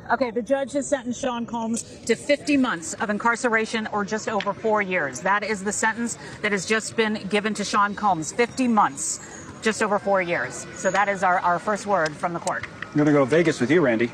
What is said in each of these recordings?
Okay, the judge has sentenced Sean Combs to 50 months of incarceration or just over 4 years. That is the sentence that has just been given to Sean Combs, 50 months, just over 4 years. So that is our first word from the court. I'm going to go to Vegas with you, Randy.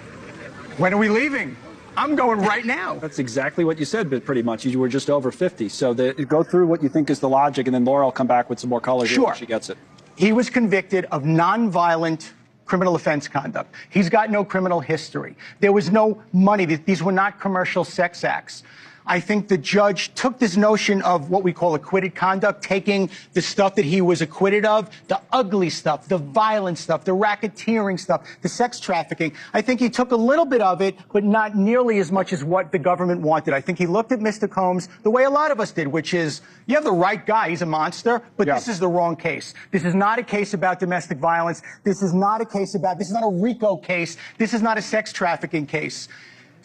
When are we leaving? I'm going right now. That's exactly what you said, but pretty much. You were just over 50. So go through what you think is the logic, and then Laura will come back with some more color here when she gets it. He was convicted of nonviolent criminal offense conduct. He's got no criminal history. There was no money. These were not commercial sex acts. I think the judge took this notion of what we call acquitted conduct, taking the stuff that he was acquitted of, the ugly stuff, the violent stuff, the racketeering stuff, the sex trafficking. I think he took a little bit of it, but not nearly as much as what the government wanted. I think he looked at Mr. Combs the way a lot of us did, which is, you have the right guy, he's a monster, but this is the wrong case. This is not a case about domestic violence. This is not a RICO case. This is not a sex trafficking case.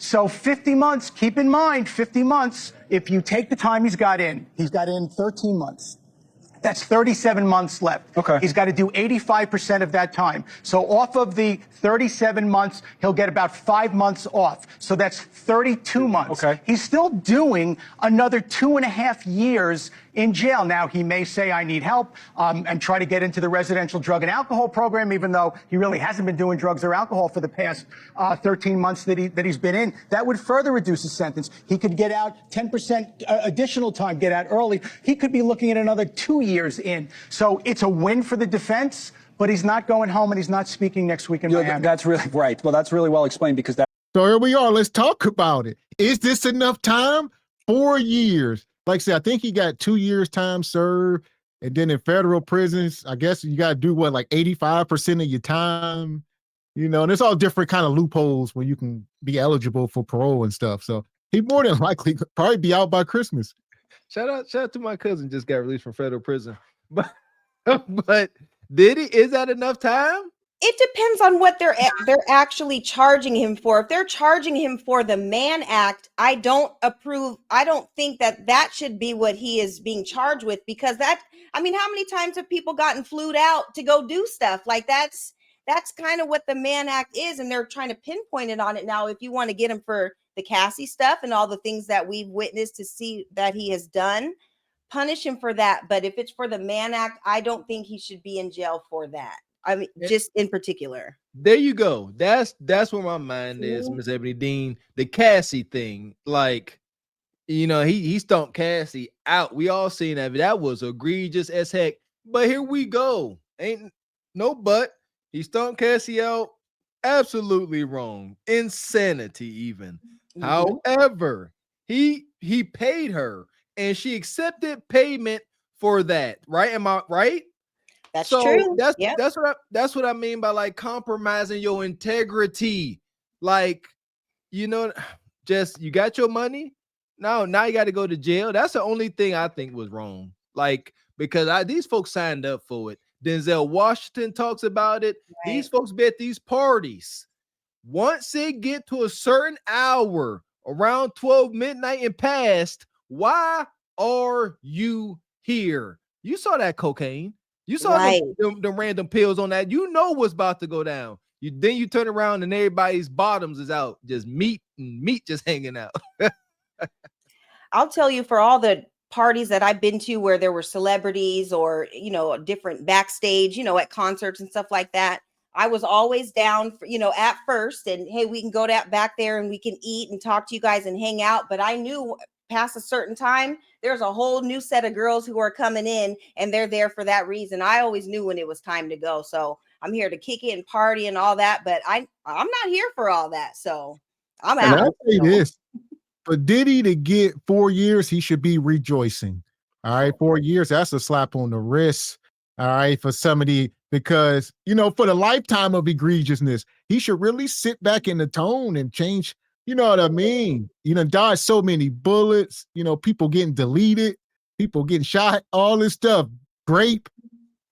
So 50 months, keep in mind, 50 months, if you take the time he's got in 13 months. That's 37 months left. Okay. He's got to do 85% of that time. So off of the 37 months, he'll get about 5 months off. So that's 32 months. Okay. He's still doing another 2.5 years in jail. Now, he may say, I need help, and try to get into the residential drug and alcohol program, even though he really hasn't been doing drugs or alcohol for the past 13 months that he's been in. That would further reduce his sentence. He could get out 10% additional time, get out early. He could be looking at another 2 years in. So it's a win for the defense, but he's not going home and he's not speaking next week in Miami. That's really right. Well, that's really well explained because that. So here we are. Let's talk about it. Is this enough time? 4 years. Like I said, I think he got 2 years time served. And then in federal prisons, I guess you got to do what, like 85% of your time, and there's all different kind of loopholes when you can be eligible for parole and stuff. So he more than likely could probably be out by Christmas. Shout out to my cousin, just got released from federal prison. But is that enough time? It depends on what they're actually charging him for. If they're charging him for the Mann Act, I don't approve. I don't think that should be what he is being charged with, because how many times have people gotten flued out to go do stuff like that's kind of what the Mann Act is, and they're trying to pinpoint it on it now. If you want to get him for the Cassie stuff and all the things that we've witnessed to see that he has done, punish him for that. But if it's for the Mann Act, I don't think he should be in jail for that. Just in particular. There you go. That's where my mind is, Miss Ebony Dean. The Cassie thing, he stomped Cassie out. We all seen that. That was egregious as heck. But here we go. Ain't no but. He stomped Cassie out. Absolutely wrong. Insanity, even. Mm-hmm. However, he paid her, and she accepted payment for that. Right? Am I right? That's true. That's what I mean by compromising your integrity. Just you got your money. Now you got to go to jail. That's the only thing I think was wrong. Because these folks signed up for it. Denzel Washington talks about it. Right. These folks be at these parties. Once it get to a certain hour, around 12 midnight and past, why are you here? You saw that cocaine. You saw the random pills on that. You know what's about to go down. Then you turn around and everybody's bottoms is out. Just meat just hanging out. I'll tell you, for all the parties that I've been to where there were celebrities or, different backstage, at concerts and stuff like that, I was always down for, at first. And hey, we can go back there and we can eat and talk to you guys and hang out. But I knew past a certain time, there's a whole new set of girls who are coming in, and they're there for that reason. I always knew when it was time to go. So I'm here to kick it and party and all that, but I'm not here for all that. So I'm out. And I'll say this, for Diddy to get 4 years, he should be rejoicing. All right. 4 years, that's a slap on the wrist. All right. For somebody, because, for the lifetime of egregiousness, he should really sit back in the tone and change. You know what I mean? Dodge so many bullets, people getting deleted, people getting shot, all this stuff, rape,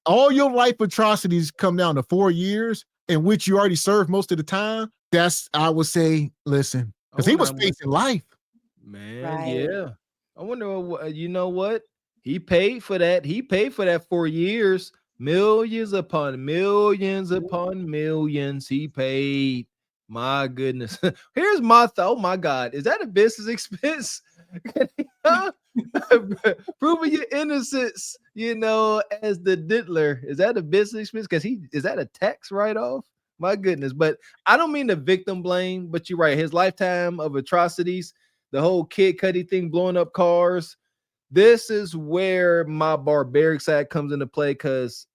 all your life atrocities come down to 4 years, in which you already served most of the time. That's, I would say, listen, because he was facing life. Man, yeah. I wonder, what? He paid for that. He paid for that 4 years. Millions upon millions upon millions he paid. My goodness. Here's my thought. Oh my God. Is that a business expense? Proving your innocence, as the diddler. Is that a business expense? Because is that a tax write-off? My goodness. But I don't mean the victim blame, but you're right. His lifetime of atrocities, the whole Kid Cudi thing, blowing up cars. This is where my barbaric side comes into play, because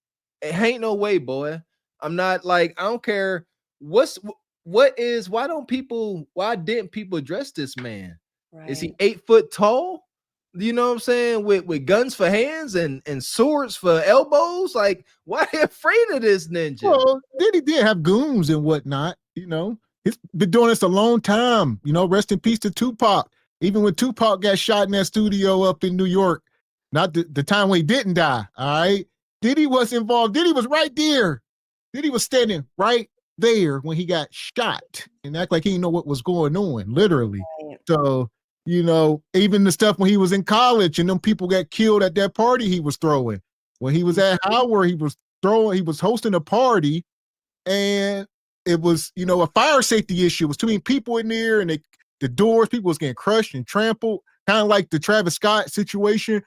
it ain't no way, boy. I'm not like, I don't care why didn't people address this man? Right. Is he 8 foot tall? You know what I'm saying? With guns for hands and swords for elbows. Like, why are they afraid of this ninja? Well, Diddy did have goons and whatnot. He's been doing this a long time. Rest in peace to Tupac. Even when Tupac got shot in that studio up in New York, not the time when he didn't die. All right, Diddy was involved. Diddy was right there. Diddy was standing right there when he got shot and act like he didn't know what was going on, literally. Right. So, even the stuff when he was in college and them people got killed at that party he was throwing. When he was at Howard, he was hosting a party, and it was, a fire safety issue. It was too many people in there, and the doors, people was getting crushed and trampled, kind of like the Travis Scott situation.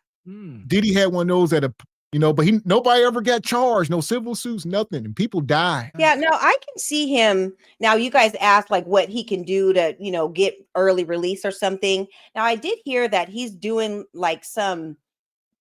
Diddy had one of those but nobody ever got charged, no civil suits, nothing, and people died. Yeah, no, I can see him. Now, you guys asked like what he can do to, get early release or something. Now, I did hear that he's doing like some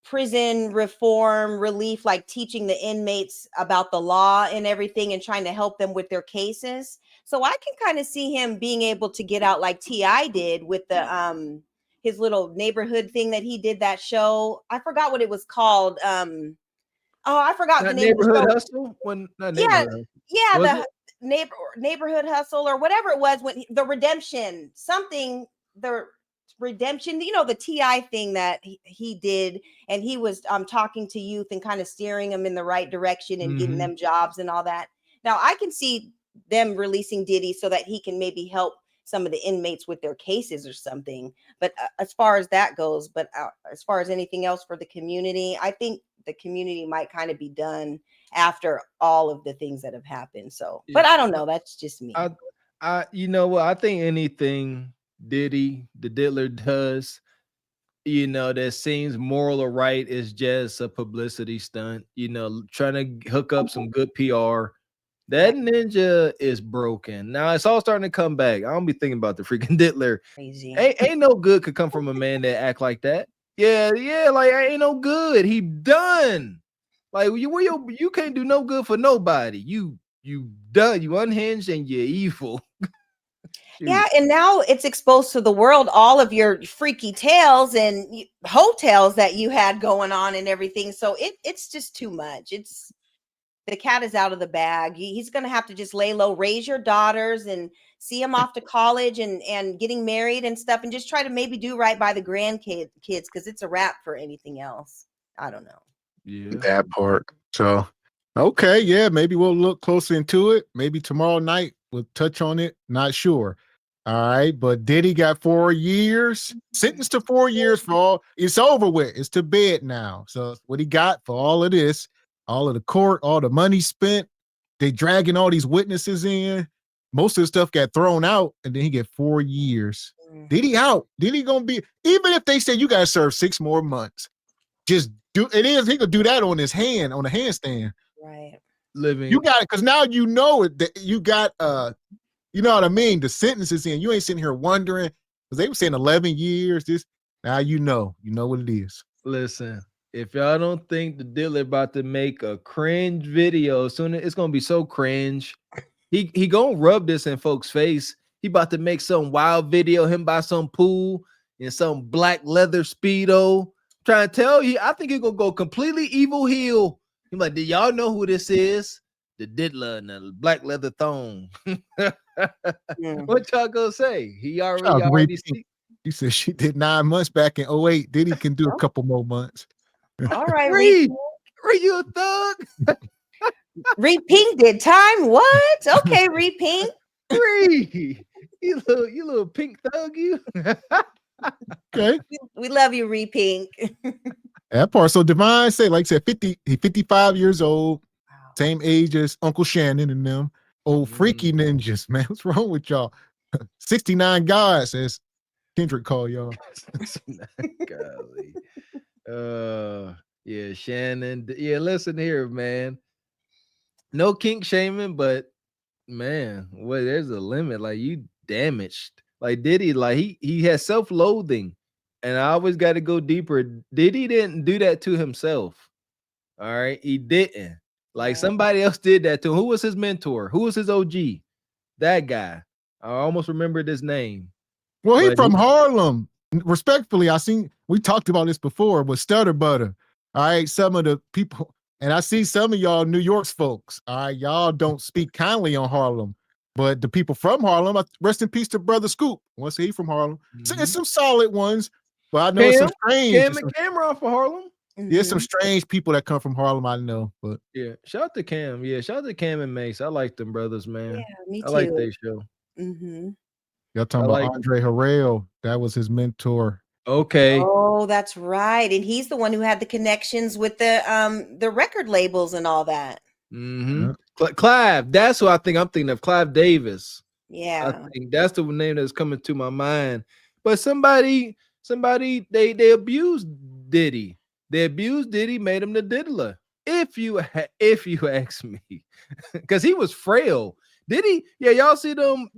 prison reform relief, like teaching the inmates about the law and everything and trying to help them with their cases. So I can kind of see him being able to get out like T.I. did with the his little neighborhood thing that he did, that show. I forgot what it was called. I forgot the name of the Neighborhood show. Hustle? The neighborhood hustle or whatever it was, when the redemption, the T.I. thing that he did, and he was talking to youth and kind of steering them in the right direction and getting them jobs and all that. Now I can see them releasing Diddy so that he can maybe help some of the inmates with their cases or something. But as far as that goes, as far as anything else for the community, I think the community might kind of be done after all of the things that have happened. So, but I don't know. That's just me. You know what? I think anything Diddy, the diddler, does, that seems moral or right is just a publicity stunt, trying to hook up some good PR. That ninja is broken. Now it's all starting to come back. I don't be thinking about the freaking diddler. Crazy. Ain't no good could come from a man that act like that. Yeah, like ain't no good. He done. Like you can't do no good for nobody. You done. You unhinged and you're evil. Yeah, and now it's exposed to the world, all of your freaky tales and hotels that you had going on and everything. So it's just too much. The cat is out of the bag. He's going to have to just lay low, raise your daughters and see them off to college and getting married and stuff, and just try to maybe do right by the grandkids, because it's a wrap for anything else. I don't know. Yeah, that part. So, okay, yeah, maybe we'll look closer into it. Maybe tomorrow night we'll touch on it. Not sure. All right, but Diddy got 4 years, sentenced to 4 years for all. It's over with. It's to bed now. So what he got for all of this, all of the court, all the money spent, they dragging all these witnesses in. Most of the stuff got thrown out, and then he get 4 years. Diddy out. Diddy gonna be, even if they say you gotta serve 6 more months, just do it. He could do that on his hand, on a handstand. Right. Living. You got it, because now you know it. That you got you know what I mean? The sentence is in. You ain't sitting here wondering, because they were saying 11 years. This now you know what it is. Listen, if y'all don't think the dealer about to make a cringe video soon, it's gonna be so cringe. He gonna rub this in folks' face. He about to make some wild video, him by some pool in some black leather Speedo. Trying to tell you, I think he gonna go completely evil heel. He's like, do y'all know who this is? The diddler and the black leather thong. What y'all gonna say? He already see. You said she did 9 months back in 2008. Diddy can do a couple more months. All right, Reed, you a thug? Reed Pink did time. What? Okay, Reed Pink. Reed, you little pink thug, you. Okay. We love you, Reed Pink. That part. So Divine said, like I said, 55 years old, same age as Uncle Shannon and them. old freaky ninjas, man. What's wrong with y'all? 69 guys, as Kendrick call y'all. Golly. Yeah, Shannon. Yeah, listen here, man. No kink shaming, but man, well, there's a limit. Like you damaged. Like Diddy, like he has self-loathing, and I always got to go deeper. Diddy didn't do that to himself. All right, he didn't. Like somebody else did that to him. Who was his mentor? Who was his OG? That guy. I almost remembered his name. Well, he But from Harlem. Respectfully, we talked about this before with Stutter Butter. All right, some of the people, and I see some of y'all New York's folks. All right, y'all don't speak kindly on Harlem, but the people from Harlem, rest in peace to Brother Scoop. What's he from Harlem? So it's some solid ones, but I know some strange. Cam and Cameron from Harlem. There's some strange people that come from Harlem, I know. But yeah, shout out to Cam. Yeah, shout out to Cam and Mace. I like them brothers, man. Yeah, me too. I like their show. Y'all talking about Andre Harrell? That was his mentor. Okay. Oh, that's right. And he's the one who had the connections with the record labels and all that. Clive. That's who I think. I'm thinking of Clive Davis. Yeah. I think that's the name that's coming to my mind. But somebody, they abused Diddy. They abused Diddy, made him the diddler. If you ask me, because he was frail. Diddy, yeah, y'all see them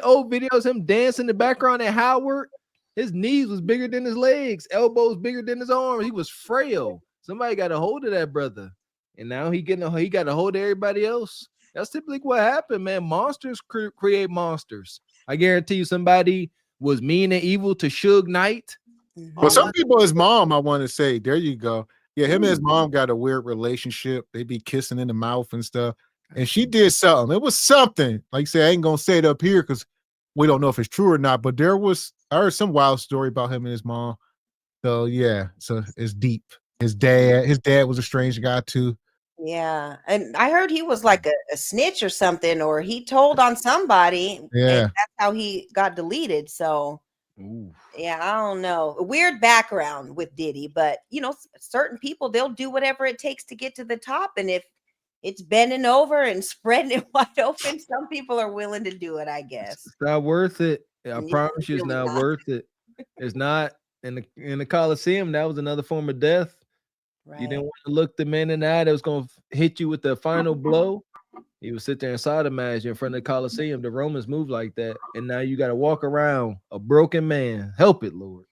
old videos, him dancing in the background at Howard. His knees was bigger than his legs, elbows bigger than his arms. He was frail. Somebody got a hold of that brother, and now he got a hold of everybody else. That's typically what happened, man. Monsters create monsters. I guarantee you, somebody was mean and evil to Suge Knight. Well, some people, his mom, I want to say, there you go. Yeah, him and his mom got a weird relationship. They be kissing in the mouth and stuff. And she did something. It was something. Like I said, I ain't gonna say it up here because we don't know if it's true or not. But I heard some wild story about him and his mom. So yeah, so it's deep. His dad was a strange guy too. Yeah, and I heard he was like a snitch or something, or he told on somebody. Yeah, and that's how he got deleted. So, yeah, I don't know. A weird background with Diddy, but certain people, they'll do whatever it takes to get to the top, and if it's bending over and spreading it wide open, some people are willing to do it, I guess. It's not worth it. I promise you, it's really not not. worth it. It's not. In the Coliseum, that was another form of death. Right. You didn't want to look the man in the eye that was going to hit you with the final blow. He would sit there and sodomize you in front of the Coliseum. The Romans moved like that. And now you got to walk around a broken man. Help it, Lord.